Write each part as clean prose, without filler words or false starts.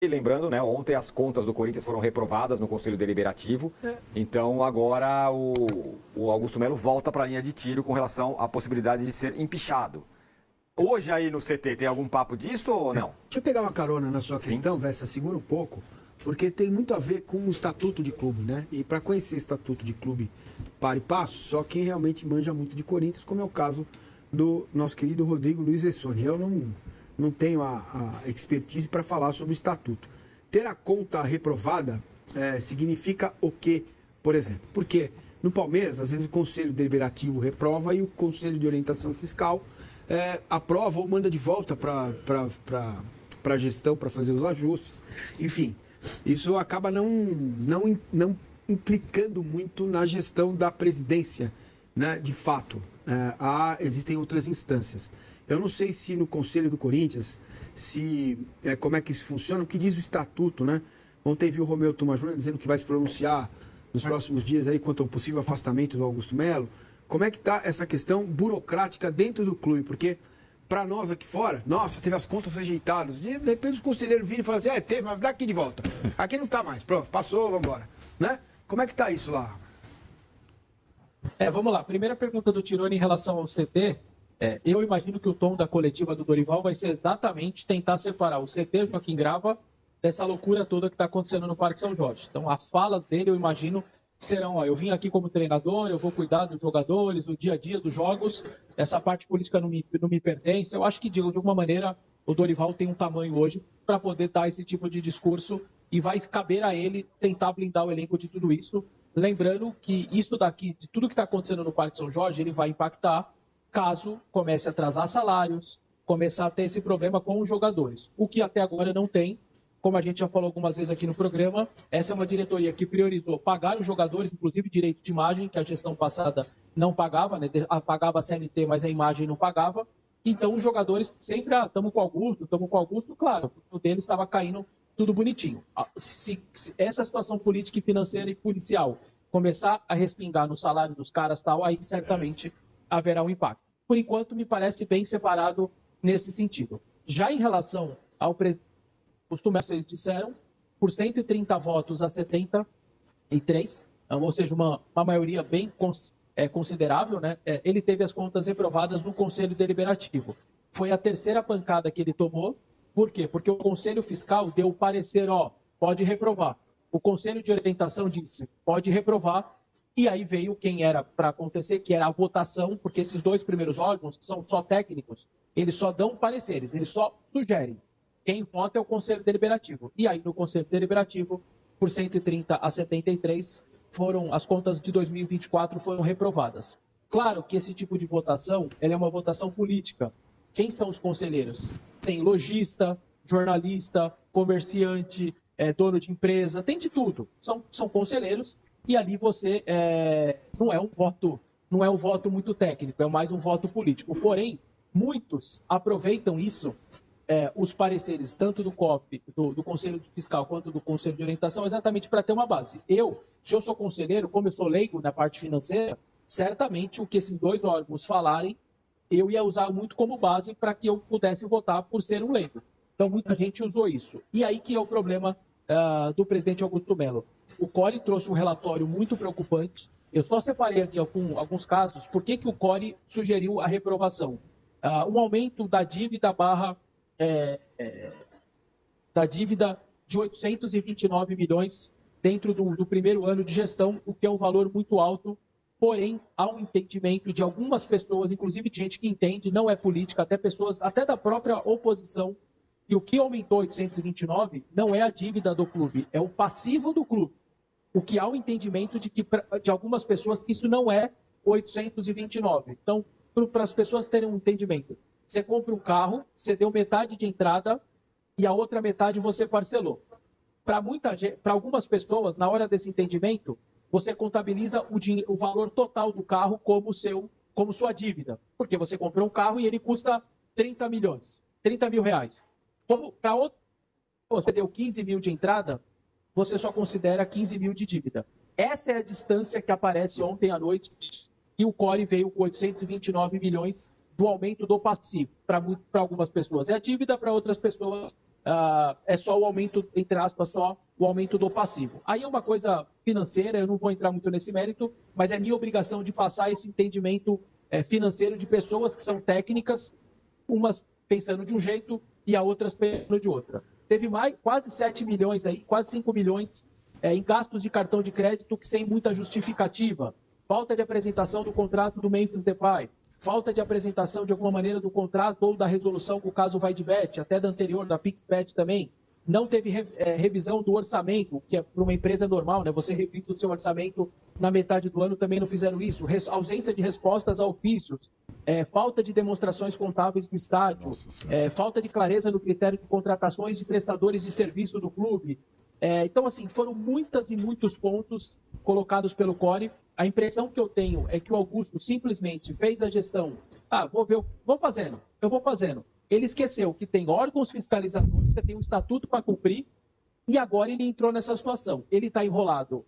E lembrando, né, ontem as contas do Corinthians foram reprovadas no Conselho Deliberativo, então agora o Augusto Melo volta para a linha de tiro com relação à possibilidade de ser empichado. Hoje aí no CT tem algum papo disso ou não? Deixa eu pegar uma carona na sua questão, Vessa, segura um pouco, porque tem muito a ver com o estatuto de clube, né? E para conhecer estatuto de clube para e passo, só quem realmente manja muito de Corinthians, como é o caso do nosso querido Rodrigo Luiz Essoni. Eu não tenho a expertise para falar sobre o estatuto. Ter a conta reprovada significa o quê, por exemplo? Porque no Palmeiras, às vezes o Conselho Deliberativo reprova e o Conselho de Orientação Fiscal aprova ou manda de volta para a gestão para fazer os ajustes. Enfim, isso acaba não implicando muito na gestão da presidência, né, de fato. Existem outras instâncias. Eu não sei se no Conselho do Corinthians, como é que isso funciona, o que diz o estatuto, né? Ontem viu o Romeu Thuma Júnior dizendo que vai se pronunciar nos próximos dias aí quanto ao possível afastamento do Augusto Melo. Como é que está essa questão burocrática dentro do clube? Porque para nós aqui fora, nossa, teve as contas rejeitadas. De repente os conselheiros viram e falam assim, teve, mas dá aqui de volta. Aqui não está mais, pronto, passou, vamos embora. Né? Como é que está isso lá? Vamos lá. Primeira pergunta do Tironi em relação ao CT. Eu imagino que o tom da coletiva do Dorival vai ser exatamente tentar separar o CT, Joaquim Grava, dessa loucura toda que está acontecendo no Parque São Jorge. Então, as falas dele, eu imagino, serão, eu vim aqui como treinador, eu vou cuidar dos jogadores, do dia a dia dos jogos, essa parte política não me pertence. Eu acho que, de alguma maneira, o Dorival tem um tamanho hoje para poder dar esse tipo de discurso e vai caber a ele tentar blindar o elenco de tudo isso. Lembrando que isso daqui, de tudo que está acontecendo no Parque São Jorge, ele vai impactar caso comece a atrasar salários, começar a ter esse problema com os jogadores. O que até agora não tem, como a gente já falou algumas vezes aqui no programa, essa é uma diretoria que priorizou pagar os jogadores, inclusive direito de imagem, que a gestão passada não pagava, né? Pagava a CLT, mas a imagem não pagava. Então os jogadores sempre, estamos com o Augusto, claro, o dele estava caindo tudo bonitinho. Se essa situação política e financeira e policial começar a respingar no salário dos caras, tal, aí certamente haverá um impacto. Por enquanto, me parece bem separado nesse sentido. Já em relação ao presidente, vocês disseram, por 130 votos a 73, ou seja, uma maioria bem considerável, né? Ele teve as contas reprovadas no Conselho Deliberativo. Foi a terceira pancada que ele tomou. Por quê? Porque o Conselho Fiscal deu o parecer, pode reprovar. O Conselho de Orientação disse, pode reprovar. E aí veio quem era para acontecer, que era a votação, porque esses dois primeiros órgãos, que são só técnicos, eles só dão pareceres, eles só sugerem. Quem vota é o Conselho Deliberativo. E aí, no Conselho Deliberativo, por 130 a 73, as contas de 2024 foram reprovadas. Claro que esse tipo de votação ela é uma votação política. Quem são os conselheiros? Tem lojista, jornalista, comerciante, dono de empresa, tem de tudo. São conselheiros. E ali você não é um voto muito técnico, é mais um voto político. Porém, muitos aproveitam isso, os pareceres, tanto do COF, do Conselho Fiscal, quanto do Conselho de Orientação, exatamente para ter uma base. Se eu sou conselheiro, como eu sou leigo na parte financeira, certamente o que esses dois órgãos falarem, eu ia usar muito como base para que eu pudesse votar por ser um leigo. Então, muita gente usou isso. E aí que é o problema do presidente Augusto Melo. O CORE trouxe um relatório muito preocupante. Eu só separei aqui alguns casos. Por que o CORE sugeriu a reprovação? Um aumento da dívida de 829 milhões dentro do primeiro ano de gestão, o que é um valor muito alto. Porém, há um entendimento de algumas pessoas, inclusive de gente que entende, não é política, até pessoas, até da própria oposição, e o que aumentou 829 não é a dívida do clube, é o passivo do clube. O que há o entendimento de algumas pessoas que isso não é 829. Então, para as pessoas terem um entendimento, você compra um carro, você deu metade de entrada e a outra metade você parcelou. Para algumas pessoas, na hora desse entendimento, você contabiliza o valor total do carro como sua dívida. Porque você comprou um carro e ele custa 30 milhões, 30 mil reais. Para outro, você deu 15 mil de entrada, você só considera 15 mil de dívida. Essa é a distância que aparece ontem à noite e o CORE veio com 829 milhões do aumento do passivo. Para algumas pessoas é a dívida, para outras pessoas é só o aumento, entre aspas, só o aumento do passivo. Aí é uma coisa financeira, eu não vou entrar muito nesse mérito, mas é minha obrigação de passar esse entendimento financeiro de pessoas que são técnicas, umas pensando de um jeito e a outras pensando de outra. Teve quase 7 milhões, aí, quase 5 milhões em gastos de cartão de crédito que sem muita justificativa. Falta de apresentação do contrato do Memphis Depay, falta de apresentação de alguma maneira do contrato ou da resolução com o caso Vaidbet, até da anterior, da PixBet também. Não teve revisão do orçamento, que é para uma empresa normal, né? Você revisa o seu orçamento na metade do ano, também não fizeram isso. Ausência de respostas a ofícios, falta de demonstrações contábeis do estádio, falta de clareza no critério de contratações de prestadores de serviço do clube. Então, assim, foram muitos e muitos pontos colocados pelo CORE. A impressão que eu tenho é que o Augusto simplesmente fez a gestão. Vou fazendo. Ele esqueceu que tem órgãos fiscalizadores, você tem um estatuto para cumprir, e agora ele entrou nessa situação. Ele está enrolado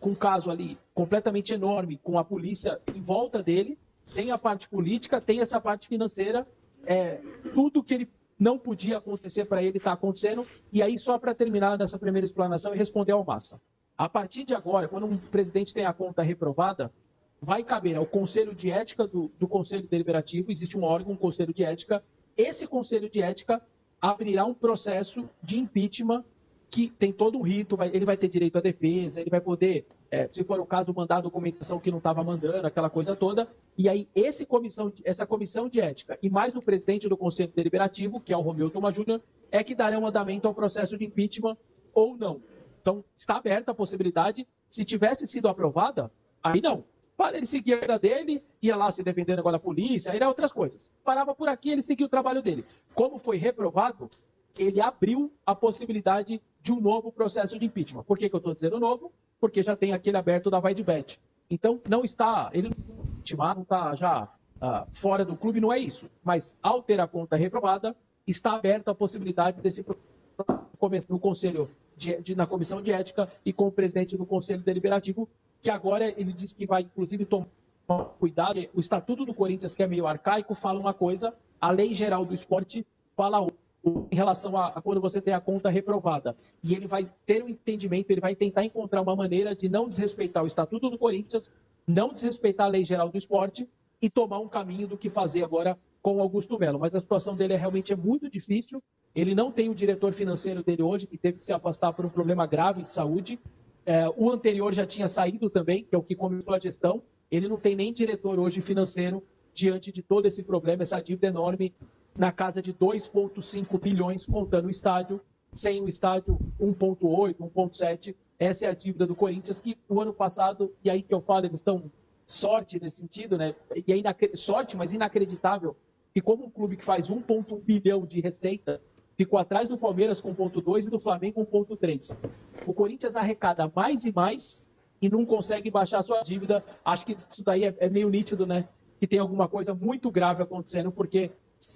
com um caso ali completamente enorme, com a polícia em volta dele, tem a parte política, tem essa parte financeira, tudo que ele não podia acontecer para ele está acontecendo. E aí, só para terminar nessa primeira explanação e responder ao Massa. A partir de agora, quando um presidente tem a conta reprovada, vai caber ao Conselho de Ética do Conselho Deliberativo, existe um órgão, um Conselho de Ética. Esse Conselho de Ética abrirá um processo de impeachment que tem todo um rito, ele vai ter direito à defesa, ele vai poder, se for o caso, mandar a documentação que não estava mandando, aquela coisa toda. E aí, essa comissão de ética, e mais o presidente do Conselho Deliberativo, que é o Romeu Thoma Júnior, é que darão andamento ao processo de impeachment ou não. Então, está aberta a possibilidade. Se tivesse sido aprovada, aí não. Ele seguia a vida dele, ia lá se defendendo agora da polícia, aí era outras coisas. Parava por aqui, ele seguia o trabalho dele. Como foi reprovado, ele abriu a possibilidade de um novo processo de impeachment. Por que eu estou dizendo novo? Porque já tem aquele aberto da Vaidbet. Então, ele não está já fora do clube, não é isso. Mas, ao ter a conta reprovada, está aberta a possibilidade desse no Conselho, na Comissão de Ética e com o presidente do Conselho Deliberativo, que agora ele diz que vai, inclusive, tomar cuidado. O Estatuto do Corinthians, que é meio arcaico, fala uma coisa, a Lei Geral do Esporte fala outra, em relação a quando você tem a conta reprovada. E ele vai ter um entendimento, ele vai tentar encontrar uma maneira de não desrespeitar o Estatuto do Corinthians, não desrespeitar a Lei Geral do Esporte e tomar um caminho do que fazer agora com o Augusto Melo. Mas a situação dele realmente é muito difícil. Ele não tem o diretor financeiro dele hoje, que teve que se afastar por um problema grave de saúde. O anterior já tinha saído também, que é o que começou a gestão. Ele não tem nem diretor hoje financeiro diante de todo esse problema, essa dívida enorme, na casa de 2,5 bilhões, contando o estádio, sem o estádio 1,8, 1,7. Essa é a dívida do Corinthians, que o ano passado, e aí que eu falo, eles estão sorte nesse sentido, né? E é sorte, mas inacreditável, que como um clube que faz 1,1 bilhão de receita, ficou atrás do Palmeiras com 1,2 e do Flamengo com 1,3. O Corinthians arrecada mais e mais e não consegue baixar a sua dívida. Acho que isso daí é meio nítido, né? Que tem alguma coisa muito grave acontecendo, porque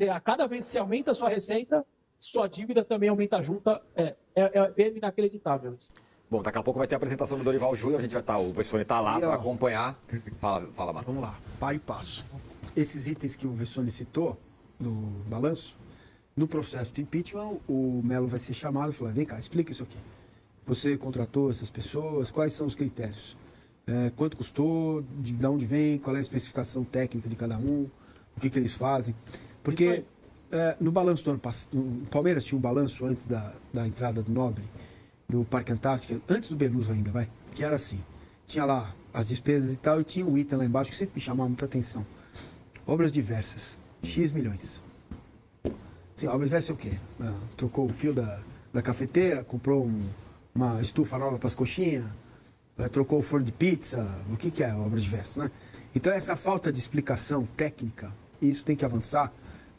a cada vez que você aumenta a sua receita, sua dívida também aumenta junto. É inacreditável isso. Bom, daqui a pouco vai ter a apresentação do Dorival Júnior, a gente vai estar, o Vessone está lá para acompanhar. Fala, Márcio. Vamos lá, para e passo. Esses itens que o Vessone citou, do balanço, no processo de impeachment, o Melo vai ser chamado e falar, vem cá, explica isso aqui. Você contratou essas pessoas, quais são os critérios? Quanto custou, de onde vem, qual é a especificação técnica de cada um, o que eles fazem. Porque no balanço do ano passado, o Palmeiras tinha um balanço antes da entrada do Nobre, no Parque Antártica, antes do Beluso ainda, que era assim, tinha lá as despesas e tal, e tinha um item lá embaixo que sempre me chamava muita atenção. Obras diversas, X milhões. Sim, obras diversas é o quê? Trocou o fio da cafeteira, comprou uma estufa nova para as coxinhas, trocou o forno de pizza, o que é obras diversas, né? Então essa falta de explicação técnica, e isso tem que avançar,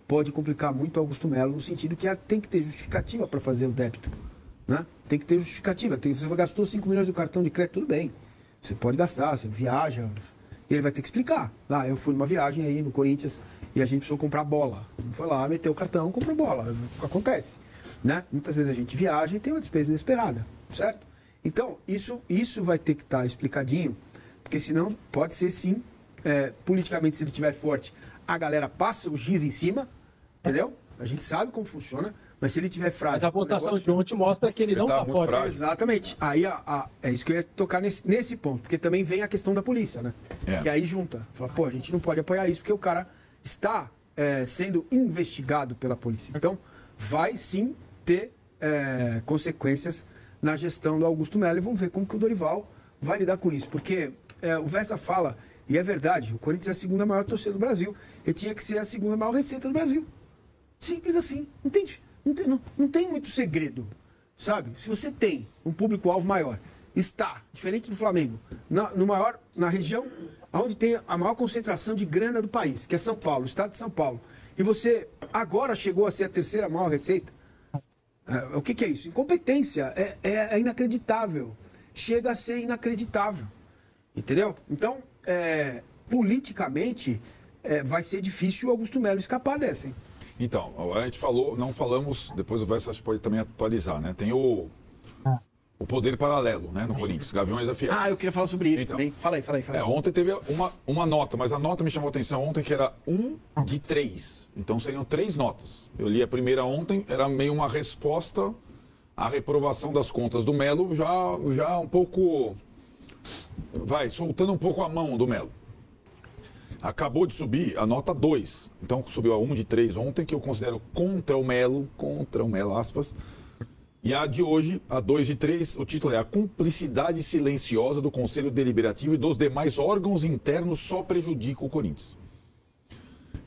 pode complicar muito o Augusto Melo, no sentido que tem que ter justificativa para fazer o débito. Né? Tem que ter justificativa. Você gastou 5 milhões do cartão de crédito, tudo bem. Você pode gastar, você viaja. E ele vai ter que explicar. Lá, eu fui numa viagem aí no Corinthians e a gente precisou comprar bola. Foi lá, meteu o cartão, comprou bola. Acontece. Né? Muitas vezes a gente viaja e tem uma despesa inesperada. Certo? Então, isso vai ter que estar explicadinho, porque senão pode ser sim, politicamente, se ele estiver forte, a galera passa o giz em cima, entendeu? A gente sabe como funciona, Mas se ele tiver frágil... Mas a votação de ontem mostra que ele não está fora. Exatamente. Aí é isso que eu ia tocar nesse ponto. Porque também vem a questão da polícia, né? Que aí junta. Fala, pô, a gente não pode apoiar isso porque o cara está sendo investigado pela polícia. Então, vai sim ter consequências na gestão do Augusto Melo. E vamos ver como que o Dorival vai lidar com isso. Porque o Vessa fala, e é verdade, o Corinthians é a segunda maior torcida do Brasil. Ele tinha que ser a segunda maior receita do Brasil. Simples assim. Entende? Não tem muito segredo, sabe? Se você tem um público-alvo maior, está, diferente do Flamengo, na região onde tem a maior concentração de grana do país, que é São Paulo, o estado de São Paulo, e você agora chegou a ser a terceira maior receita, o que é isso? Incompetência, é inacreditável. Chega a ser inacreditável, entendeu? Então, politicamente, vai ser difícil o Augusto Melo escapar dessa, hein? Então, a gente falou, não falamos, depois o Vessa pode também atualizar, né? Tem o poder paralelo, né, no Corinthians, Gaviões da Fiel. Eu queria falar sobre isso também. Fala aí. Ontem teve uma nota, mas a nota me chamou a atenção ontem que era 1 de 3. Então seriam 3 notas. Eu li a primeira ontem, era meio uma resposta à reprovação das contas do Melo, já um pouco, soltando um pouco a mão do Melo. Acabou de subir a nota 2. Então subiu a 1 de 3 ontem, que eu considero contra o Melo, aspas. E a de hoje, a 2 de 3, o título é A Cumplicidade Silenciosa do Conselho Deliberativo e dos demais órgãos internos só prejudica o Corinthians.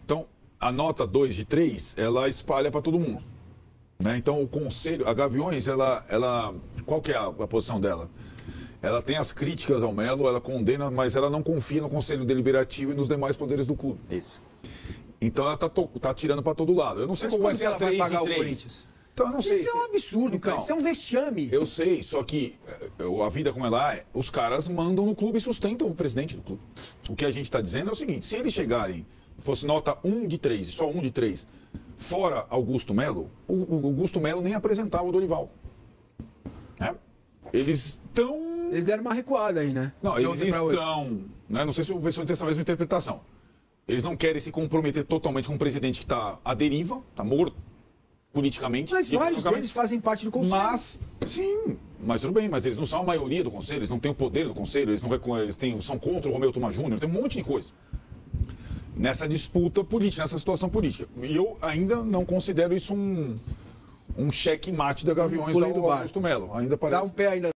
Então, a nota 2 de 3, ela espalha para todo mundo. Né? Então, o Conselho, a Gaviões, qual que é a posição dela? Ela tem as críticas ao Melo, ela condena, mas ela não confia no Conselho Deliberativo e nos demais poderes do clube. Isso. Então ela tá tirando para todo lado. Eu não sei como vai ser ela vai pagar o Corinthians. Então, eu não sei. Isso é um absurdo, cara. Isso é um vexame. Eu sei, só que a vida como ela é, os caras mandam no clube e sustentam o presidente do clube. O que a gente está dizendo é o seguinte, se eles chegarem, fosse nota 1 de 3, só 1 de 3, fora Augusto Melo, o Augusto Melo nem apresentava o Dorival. Né? Eles deram uma recuada aí, né? Não, eles estão... Né? Não sei se o pessoal tem essa mesma interpretação. Eles não querem se comprometer totalmente com um presidente que está à deriva, está morto politicamente. Mas vários deles fazem parte do conselho. Mas tudo bem, mas eles não são a maioria do conselho, eles não têm o poder do conselho, são contra o Romeu Thoma Júnior, tem um monte de coisa. Nessa disputa política, nessa situação política. E eu ainda não considero isso um cheque-mate da Gaviões ao Augusto Melo. Ainda parece... Dá um pé ainda.